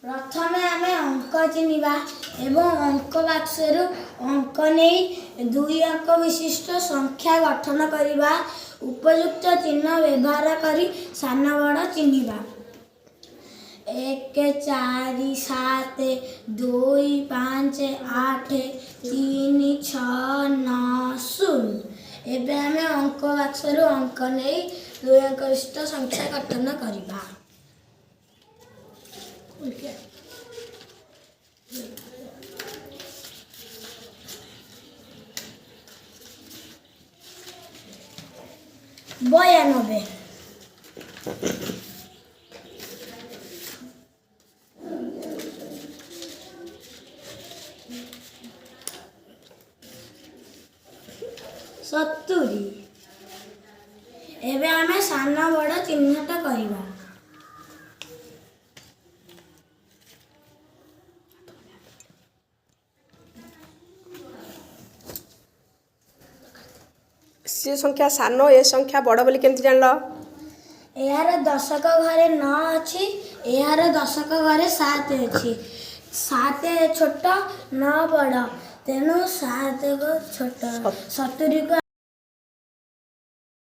प्रथमे आमे अंक चिन्हिबा एवं अंक बाक्सरू अंक नहीं 2 अंक विशिष्ट संख्या गठन करिबा। उपयुक्त चिन्ह व्यवहार करी सान बड़ चिन्हिबा। 1 4 7 2 5 8 3 6 9 0। एबे आमे अंक बाक्सरू अंक नहीं 2 अंक विशिष्ट संख्या गठन करिबा। बयानबे सत्तरी। एबे आमे सान बड़ चिन्हट करिबा। सी संख्या सान ए संख्या बड़ बोली केमती जानल? यार दशक घरे 9 अच्छी, यार दशक घरे 7 अच्छी। 7 छोट 9 बड़, तेणु 7 को छोट। 70 को